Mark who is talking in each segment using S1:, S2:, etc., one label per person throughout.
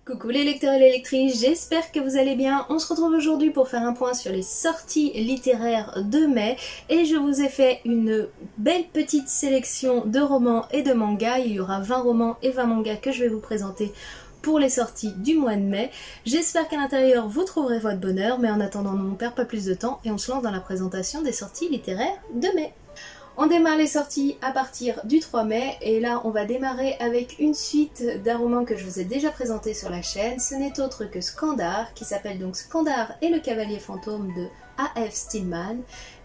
S1: Coucou les lecteurs et les lectrices, j'espère que vous allez bien. On se retrouve aujourd'hui pour faire un point sur les sorties littéraires de mai et je vous ai fait une belle petite sélection de romans et de mangas. Il y aura 20 romans et 20 mangas que je vais vous présenter pour les sorties du mois de mai. J'espère qu'à l'intérieur vous trouverez votre bonheur, mais en attendant on ne perd pas plus de temps et on se lance dans la présentation des sorties littéraires de mai. On démarre les sorties à partir du 3 mai et là on va démarrer avec une suite d'un roman que je vous ai déjà présenté sur la chaîne. Ce n'est autre que Skandar, qui s'appelle donc Skandar et le cavalier fantôme de A.F. Stillman,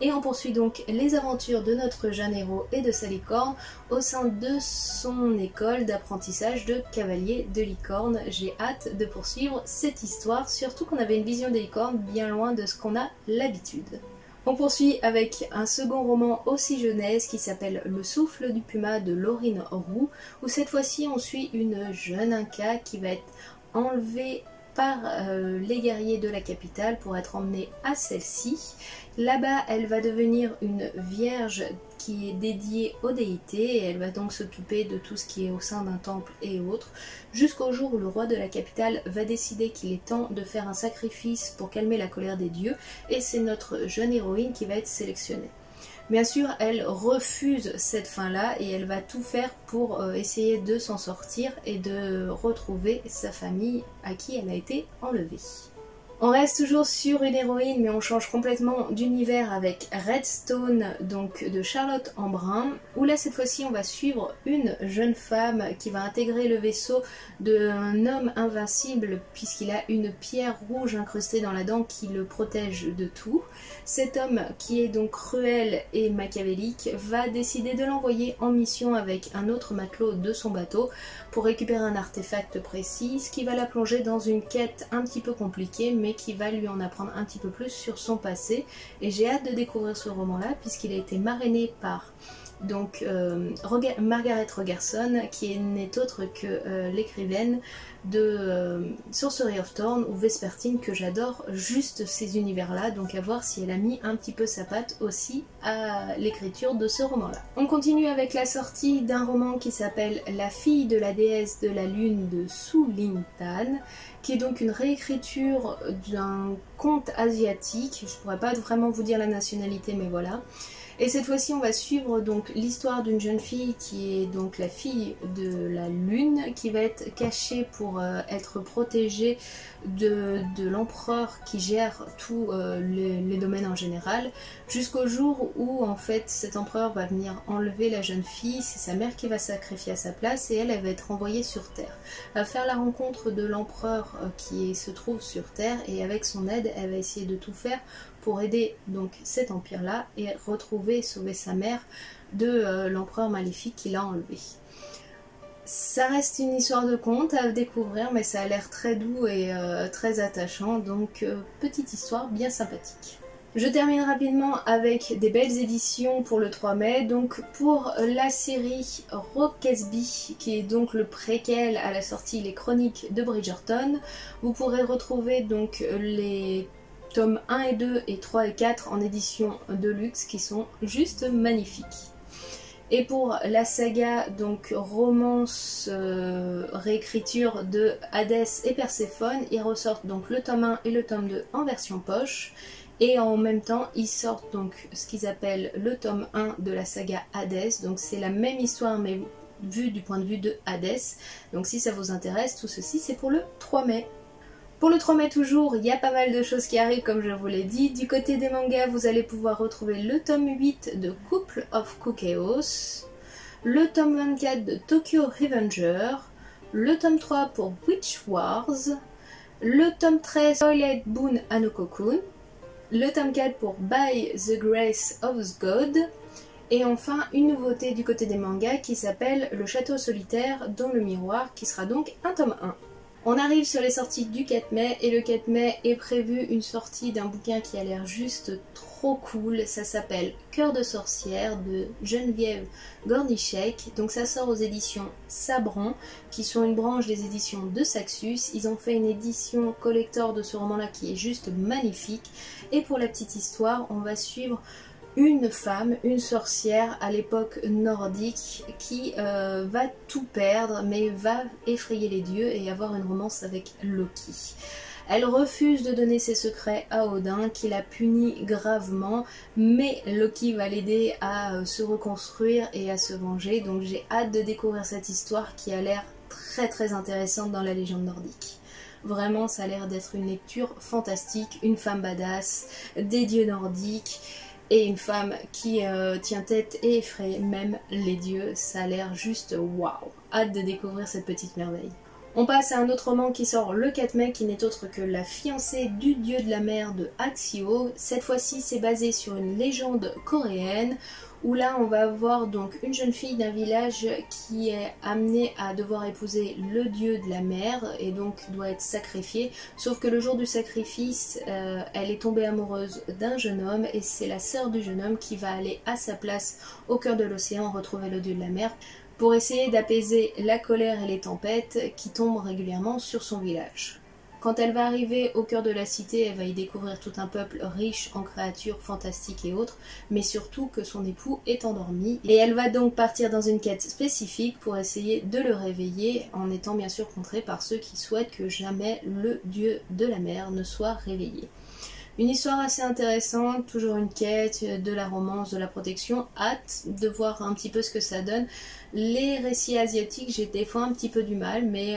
S1: et on poursuit donc les aventures de notre jeune héros et de sa licorne au sein de son école d'apprentissage de cavalier de licorne. J'ai hâte de poursuivre cette histoire, surtout qu'on avait une vision des licornes bien loin de ce qu'on a l'habitude. On poursuit avec un second roman aussi jeunesse qui s'appelle Le souffle du puma de Laurine Roux, où cette fois-ci on suit une jeune Inca qui va être enlevée par les guerriers de la capitale pour être emmenée à celle-ci. Là-bas, elle va devenir une vierge qui est dédiée aux déités et elle va donc s'occuper de tout ce qui est au sein d'un temple et autres, jusqu'au jour où le roi de la capitale va décider qu'il est temps de faire un sacrifice pour calmer la colère des dieux, et c'est notre jeune héroïne qui va être sélectionnée. Bien sûr, elle refuse cette fin-là et elle va tout faire pour essayer de s'en sortir et de retrouver sa famille à qui elle a été enlevée. On reste toujours sur une héroïne, mais on change complètement d'univers avec Redstone, donc de Charlotte Embrun, où là cette fois-ci on va suivre une jeune femme qui va intégrer le vaisseau d'un homme invincible puisqu'il a une pierre rouge incrustée dans la dent qui le protège de tout. Cet homme, qui est donc cruel et machiavélique, va décider de l'envoyer en mission avec un autre matelot de son bateau pour récupérer un artefact précis, ce qui va la plonger dans une quête un petit peu compliquée, mais qui va lui en apprendre un petit peu plus sur son passé. Et j'ai hâte de découvrir ce roman-là puisqu'il a été marrainé par donc Margaret Rogerson, qui n'est autre que l'écrivaine de Sorcery of Thorn ou Vespertine, que j'adore juste ces univers-là, donc à voir si elle a mis un petit peu sa patte aussi à l'écriture de ce roman-là. On continue avec la sortie d'un roman qui s'appelle La fille de la déesse de la lune de Su Lin Tan, qui est donc une réécriture d'un conte asiatique. Je pourrais pas vraiment vous dire la nationalité, mais voilà. Et cette fois-ci on va suivre donc l'histoire d'une jeune fille qui est donc la fille de la lune, qui va être cachée pour être protégée de l'empereur qui gère tous les domaines en général, jusqu'au jour où en fait cet empereur va venir enlever la jeune fille. C'est sa mère qui va sacrifier à sa place et elle va être envoyée sur Terre. Elle va faire la rencontre de l'empereur qui se trouve sur Terre et avec son aide elle va essayer de tout faire pour aider donc cet empire-là et retrouver et sauver sa mère de l'empereur maléfique qui l'a enlevé. Ça reste une histoire de conte à découvrir, mais ça a l'air très doux et très attachant, donc petite histoire bien sympathique. Je termine rapidement avec des belles éditions pour le 3 mai. Donc pour la série Rockesby, qui est donc le préquel à la sortie Les Chroniques de Bridgerton, vous pourrez retrouver donc les tomes 1 et 2 et 3 et 4 en édition de luxe qui sont juste magnifiques. Et pour la saga donc romance réécriture de Hadès et Perséphone, ils ressortent donc le tome 1 et le tome 2 en version poche. Et en même temps, ils sortent donc ce qu'ils appellent le tome 1 de la saga Hadès. Donc c'est la même histoire mais vue du point de vue de Hadès. Donc si ça vous intéresse, tout ceci c'est pour le 3 mai. Pour le 3 mai toujours, il y a pas mal de choses qui arrivent comme je vous l'ai dit. Du côté des mangas, vous allez pouvoir retrouver le tome 8 de Couple of Kukeos, le tome 24 de Tokyo Revenger, le tome 3 pour Witch Wars, le tome 13 Twilight Boon Hanokokun, le tome 4 pour By the Grace of God, et enfin une nouveauté du côté des mangas qui s'appelle Le Château Solitaire dans le Miroir, qui sera donc un tome 1. On arrive sur les sorties du 4 mai et le 4 mai est prévu une sortie d'un bouquin qui a l'air juste trop cool. Ça s'appelle Cœur de sorcière de Geneviève Gornichek. Donc ça sort aux éditions Sabran, qui sont une branche des éditions de Saxus. Ils ont fait une édition collector de ce roman là qui est juste magnifique. Et pour la petite histoire, on va suivre une femme, une sorcière à l'époque nordique qui va tout perdre mais va effrayer les dieux et avoir une romance avec Loki. Elle refuse de donner ses secrets à Odin qui la punit gravement, mais Loki va l'aider à se reconstruire et à se venger, donc j'ai hâte de découvrir cette histoire qui a l'air très intéressante dans la légende nordique. Vraiment, ça a l'air d'être une lecture fantastique, une femme badass, des dieux nordiques et une femme qui tient tête et effraie même les dieux. Ça a l'air juste waouh! Hâte de découvrir cette petite merveille. On passe à un autre roman qui sort le 4 mai qui n'est autre que La fiancée du dieu de la mer de Axio. Cette fois-ci, c'est basé sur une légende coréenne où là on va avoir donc une jeune fille d'un village qui est amenée à devoir épouser le dieu de la mer et donc doit être sacrifiée, sauf que le jour du sacrifice elle est tombée amoureuse d'un jeune homme et c'est la sœur du jeune homme qui va aller à sa place au cœur de l'océan retrouver le dieu de la mer pour essayer d'apaiser la colère et les tempêtes qui tombent régulièrement sur son village. Quand elle va arriver au cœur de la cité, elle va y découvrir tout un peuple riche en créatures fantastiques et autres, mais surtout que son époux est endormi. Et elle va donc partir dans une quête spécifique pour essayer de le réveiller, en étant bien sûr contrée par ceux qui souhaitent que jamais le dieu de la mer ne soit réveillé. Une histoire assez intéressante, toujours une quête, de la romance, de la protection, hâte de voir un petit peu ce que ça donne. Les récits asiatiques, j'ai des fois un petit peu du mal, mais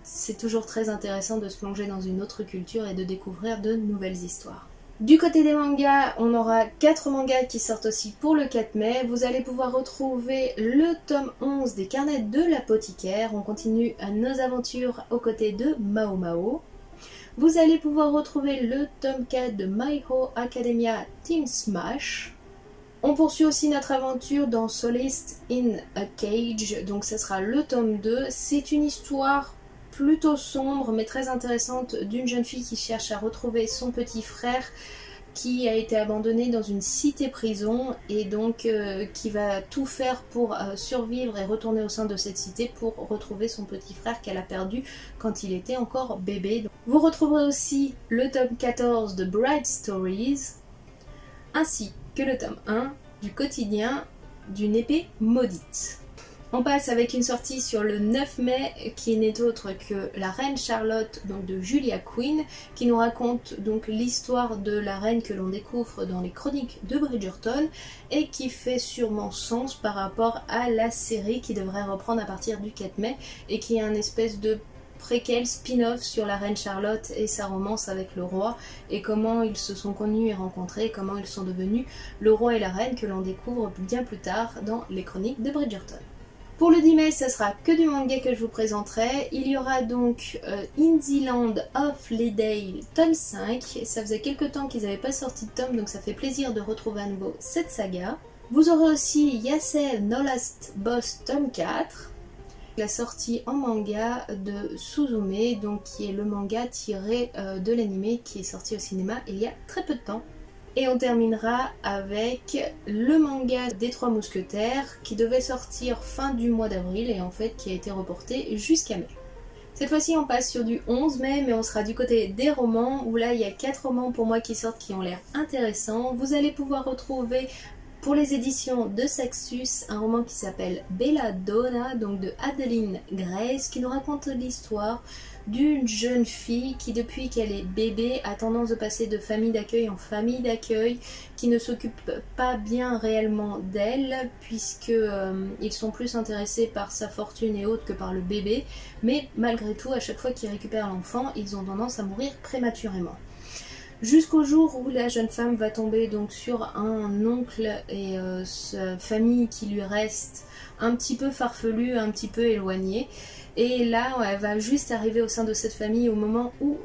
S1: c'est toujours très intéressant de se plonger dans une autre culture et de découvrir de nouvelles histoires. Du côté des mangas, on aura 4 mangas qui sortent aussi pour le 4 mai. Vous allez pouvoir retrouver le tome 11 des carnets de l'apothicaire. On continue nos aventures aux côtés de Mao Mao. Vous allez pouvoir retrouver le tome 4 de My Hero Academia Team Smash. On poursuit aussi notre aventure dans Solace in a Cage, donc ce sera le tome 2. C'est une histoire plutôt sombre mais très intéressante d'une jeune fille qui cherche à retrouver son petit frère qui a été abandonné dans une cité-prison et donc qui va tout faire pour survivre et retourner au sein de cette cité pour retrouver son petit frère qu'elle a perdu quand il était encore bébé. Vous retrouverez aussi le tome 14 de Bright Stories ainsi que le tome 1 du quotidien d'une épée maudite. On passe avec une sortie sur le 9 mai qui n'est autre que La Reine Charlotte donc de Julia Quinn qui nous raconte donc l'histoire de la reine que l'on découvre dans les chroniques de Bridgerton et qui fait sûrement sens par rapport à la série qui devrait reprendre à partir du 4 mai et qui est un espèce de préquel spin-off sur la reine Charlotte et sa romance avec le roi et comment ils se sont connus et rencontrés, comment ils sont devenus le roi et la reine que l'on découvre bien plus tard dans les chroniques de Bridgerton. Pour le 10 mai, ce sera que du manga que je vous présenterai. Il y aura donc In the Land of Leydale tome 5. Ça faisait quelques temps qu'ils n'avaient pas sorti de tome, donc ça fait plaisir de retrouver à nouveau cette saga. Vous aurez aussi Yasser No Last Boss tome 4. La sortie en manga de Suzume, donc qui est le manga tiré de l'anime qui est sorti au cinéma il y a très peu de temps. Et on terminera avec le manga des 3 mousquetaires qui devait sortir fin du mois d'avril et en fait qui a été reporté jusqu'à mai. Cette fois-ci on passe sur du 11 mai mais on sera du côté des romans où là il y a 4 romans pour moi qui sortent qui ont l'air intéressants. Vous allez pouvoir retrouver pour les éditions de Saxus un roman qui s'appelle Belladonna donc de Adeline Grace qui nous raconte l'histoire d'une jeune fille qui depuis qu'elle est bébé a tendance de passer de famille d'accueil en famille d'accueil, qui ne s'occupe pas bien réellement d'elle puisque ils sont plus intéressés par sa fortune et autres que par le bébé, mais malgré tout à chaque fois qu'ils récupèrent l'enfant ils ont tendance à mourir prématurément. Jusqu'au jour où la jeune femme va tomber donc sur un oncle et sa famille qui lui reste un petit peu farfelue, un petit peu éloignée. Et là, elle va juste arriver au sein de cette famille au moment où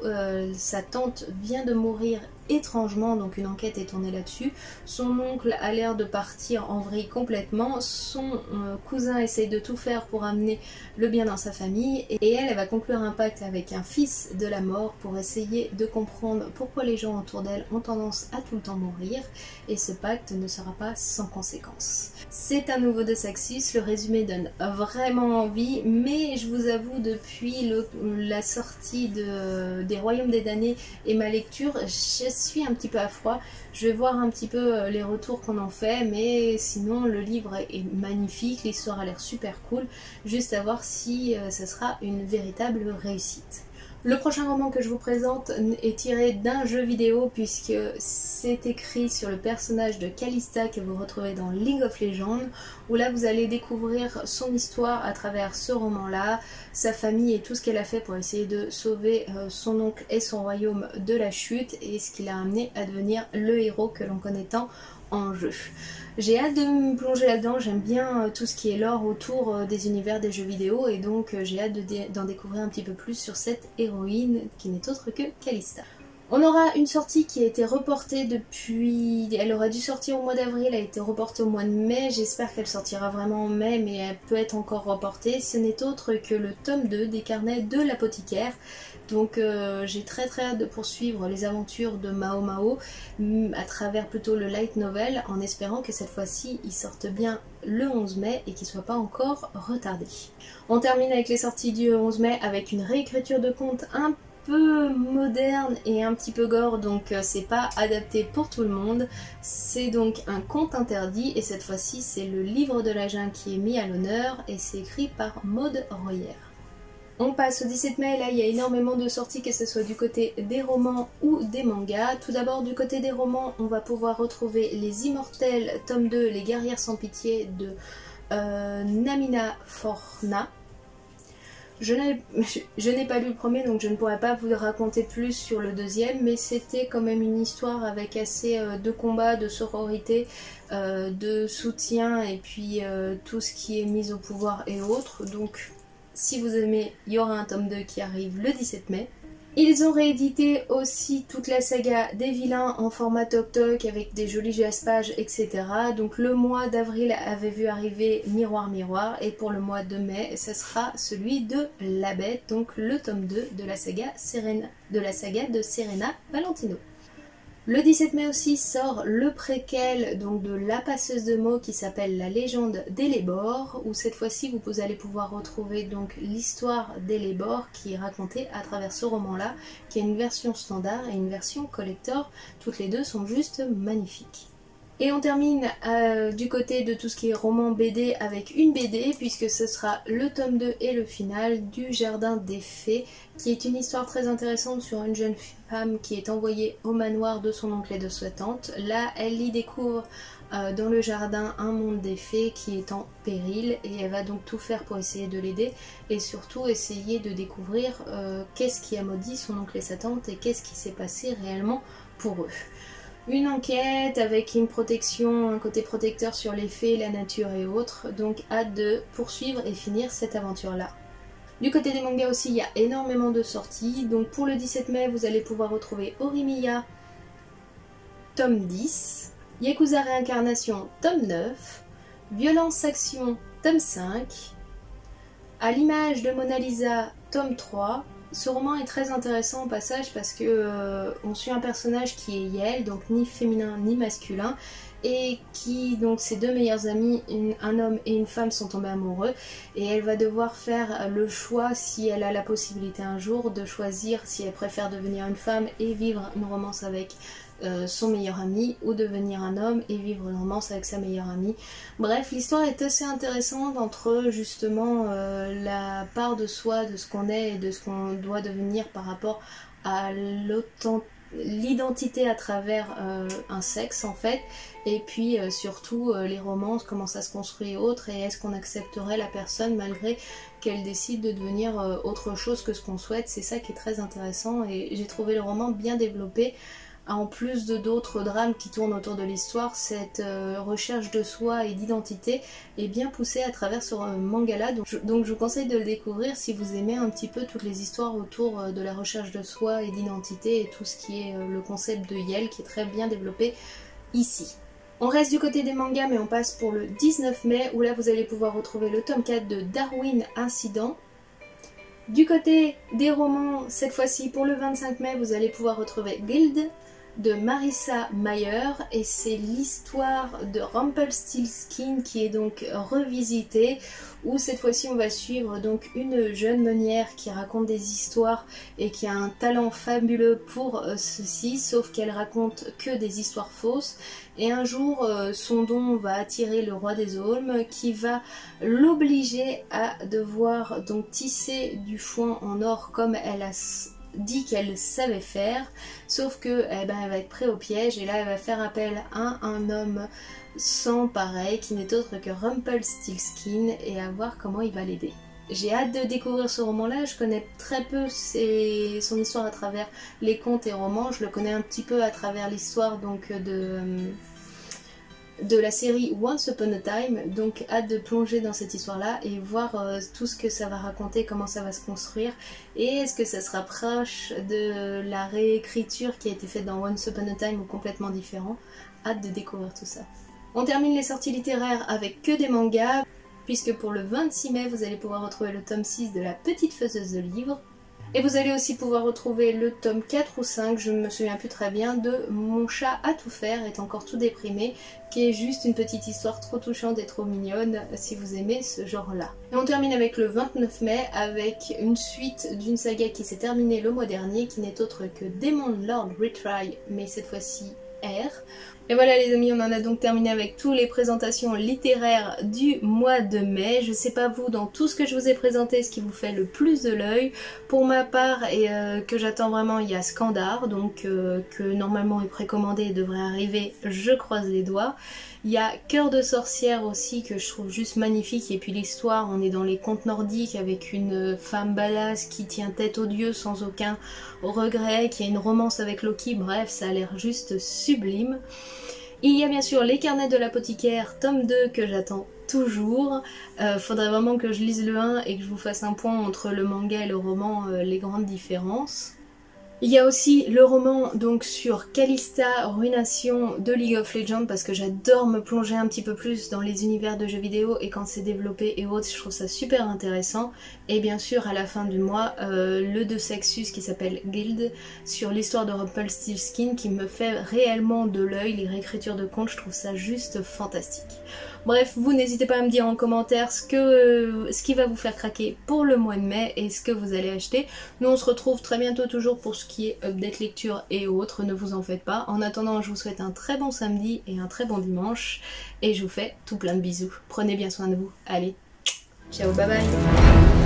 S1: sa tante vient de mourir étrangement, donc une enquête est tournée là-dessus. Son oncle a l'air de partir en vrille complètement, son cousin essaye de tout faire pour amener le bien dans sa famille, et elle va conclure un pacte avec un fils de la mort pour essayer de comprendre pourquoi les gens autour d'elle ont tendance à tout le temps mourir, et ce pacte ne sera pas sans conséquence. C'est un nouveau de Saxus, le résumé donne vraiment envie, mais je vous avoue, depuis la sortie des Royaumes des damnés et ma lecture, je suis un petit peu à froid. Je vais voir un petit peu les retours qu'on en fait, mais sinon le livre est magnifique, l'histoire a l'air super cool. Juste à voir si ça sera une véritable réussite. Le prochain roman que je vous présente est tiré d'un jeu vidéo puisque c'est écrit sur le personnage de Calista que vous retrouvez dans League of Legends, où là vous allez découvrir son histoire à travers ce roman-là, sa famille et tout ce qu'elle a fait pour essayer de sauver son oncle et son royaume de la chute et ce qui l'a amené à devenir le héros que l'on connaît tant en jeu. J'ai hâte de me plonger là-dedans, j'aime bien tout ce qui est lore autour des univers des jeux vidéo et donc j'ai hâte d'en découvrir un petit peu plus sur cette héroïne qui n'est autre que Calista. On aura une sortie qui a été reportée depuis... Elle aurait dû sortir au mois d'avril, elle a été reportée au mois de mai. J'espère qu'elle sortira vraiment en mai, mais elle peut être encore reportée. Ce n'est autre que le tome 2 des carnets de l'apothicaire. Donc j'ai très hâte de poursuivre les aventures de Mao Mao à travers plutôt le light novel, en espérant que cette fois-ci il sorte bien le 11 mai et qu'il ne soit pas encore retardé. On termine avec les sorties du 11 mai avec une réécriture de conte un peu moderne et un petit peu gore, donc c'est pas adapté pour tout le monde. C'est donc un conte interdit et cette fois-ci c'est le livre de la jungle qui est mis à l'honneur et c'est écrit par Maud Royer. On passe au 17 mai, là il y a énormément de sorties, que ce soit du côté des romans ou des mangas. Tout d'abord du côté des romans, on va pouvoir retrouver Les Immortels, tome 2, Les Guerrières sans pitié de Namina Forna. Je n'ai pas lu le premier, donc je ne pourrais pas vous raconter plus sur le deuxième, mais c'était quand même une histoire avec assez de combats, de sororité, de soutien et puis tout ce qui est mis au pouvoir et autres. Donc si vous aimez, il y aura un tome 2 qui arrive le 17 mai. Ils ont réédité aussi toute la saga des vilains en format Tok-Tok avec des jolis pages, etc. Donc le mois d'avril avait vu arriver Miroir Miroir et pour le mois de mai, ce sera celui de La Bête, donc le tome 2 de la saga de Serena Valentino. Le 17 mai aussi sort le préquel donc de La Passeuse de mots qui s'appelle La Légende d'Elébor, où cette fois-ci vous allez pouvoir retrouver donc l'histoire d'Elébor qui est racontée à travers ce roman-là, qui a une version standard et une version collector. Toutes les deux sont juste magnifiques. Et on termine du côté de tout ce qui est roman BD avec une BD, puisque ce sera le tome 2 et le final du Jardin des Fées, qui est une histoire très intéressante sur une jeune femme qui est envoyée au manoir de son oncle et de sa tante. Là, elle y découvre dans le jardin un monde des fées qui est en péril et elle va donc tout faire pour essayer de l'aider et surtout essayer de découvrir qu'est-ce qui a maudit son oncle et sa tante et qu'est-ce qui s'est passé réellement pour eux. Une enquête avec une protection, un côté protecteur sur les fées, la nature et autres, donc hâte de poursuivre et finir cette aventure-là. Du côté des mangas aussi, il y a énormément de sorties, donc pour le 17 mai, vous allez pouvoir retrouver Horimiya, tome 10, Yakuza Réincarnation, tome 9, Violence Action, tome 5, À l'image de Mona Lisa, tome 3. Ce roman est très intéressant au passage parce que on suit un personnage qui est Yel, donc ni féminin ni masculin, et qui, donc ses deux meilleurs amis, un homme et une femme, sont tombés amoureux et elle va devoir faire le choix, si elle a la possibilité un jour, de choisir si elle préfère devenir une femme et vivre une romance avec son meilleur ami ou devenir un homme et vivre une romance avec sa meilleure amie. Bref, l'histoire est assez intéressante entre justement la part de soi, de ce qu'on est et de ce qu'on doit devenir par rapport à l'identité à travers un sexe en fait, et puis surtout les romances, comment ça se construit et autres, et est-ce qu'on accepterait la personne malgré qu'elle décide de devenir autre chose que ce qu'on souhaite. C'est ça qui est très intéressant et j'ai trouvé le roman bien développé. En plus de d'autres drames qui tournent autour de l'histoire, cette recherche de soi et d'identité est bien poussée à travers ce manga-là. Donc je vous conseille de le découvrir si vous aimez un petit peu toutes les histoires autour de la recherche de soi et d'identité et tout ce qui est le concept de Yel qui est très bien développé ici. On reste du côté des mangas mais on passe pour le 19 mai où là vous allez pouvoir retrouver le tome 4 de Darwin Incident. Du côté des romans, cette fois-ci pour le 25 mai, vous allez pouvoir retrouver Guild, de Marissa Mayer et c'est l'histoire de Rumpelstiltskin qui est donc revisitée, où cette fois-ci on va suivre donc une jeune meunière qui raconte des histoires et qui a un talent fabuleux pour ceci, sauf qu'elle raconte que des histoires fausses. Et un jour son don va attirer le roi des aulmes qui va l'obliger à devoir donc tisser du foin en or comme elle a dit qu'elle savait faire, sauf que elle va être prise au piège et là elle va faire appel à un homme sans pareil qui n'est autre que Rumpelstiltskin et à voir comment il va l'aider. J'ai hâte de découvrir ce roman-là, je connais très peu son histoire à travers les contes et romans, je le connais un petit peu à travers l'histoire donc de la série Once Upon a Time, donc hâte de plonger dans cette histoire-là et voir tout ce que ça va raconter, comment ça va se construire et est-ce que ça se rapproche de la réécriture qui a été faite dans Once Upon a Time ou complètement différent. Hâte de découvrir tout ça. On termine les sorties littéraires avec que des mangas, puisque pour le 26 mai vous allez pouvoir retrouver le tome 6 de La Petite Faiseuse de Livres. Et vous allez aussi pouvoir retrouver le tome 4 ou 5, je ne me souviens plus très bien, de Mon chat à tout faire est encore tout déprimé, qui est juste une petite histoire trop touchante et trop mignonne si vous aimez ce genre-là. Et on termine avec le 29 mai avec une suite d'une saga qui s'est terminée le mois dernier, qui n'est autre que Demon Lord Retry, mais cette fois-ci R. Et voilà les amis, on en a donc terminé avec toutes les présentations littéraires du mois de mai. Je sais pas vous, dans tout ce que je vous ai présenté, ce qui vous fait le plus de l'œil. Pour ma part, et que j'attends vraiment, il y a Scandar, donc que normalement est précommandé et devrait arriver, je croise les doigts. Il y a Cœur de sorcière aussi, que je trouve juste magnifique, et puis l'histoire, on est dans les contes nordiques avec une femme badass qui tient tête aux dieux sans aucun regret, qui a une romance avec Loki, bref, ça a l'air juste sublime. Il y a bien sûr Les Carnets de l'apothicaire, tome 2 que j'attends toujours. Faudrait vraiment que je lise le 1 et que je vous fasse un point entre le manga et le roman, les grandes différences. Il y a aussi le roman donc sur Kalista Ruination de League of Legends parce que j'adore me plonger un petit peu plus dans les univers de jeux vidéo et quand c'est développé et autres, je trouve ça super intéressant. Et bien sûr à la fin du mois, le de Sexus qui s'appelle Guild sur l'histoire de Rumpelstiltskin qui me fait réellement de l'œil, les réécritures de contes, je trouve ça juste fantastique. Bref, vous n'hésitez pas à me dire en commentaire ce qui va vous faire craquer pour le mois de mai et ce que vous allez acheter. Nous on se retrouve très bientôt toujours pour ce qui est update lecture et autres, ne vous en faites pas. En attendant, je vous souhaite un très bon samedi et un très bon dimanche et je vous fais tout plein de bisous. Prenez bien soin de vous. Allez, ciao, bye bye.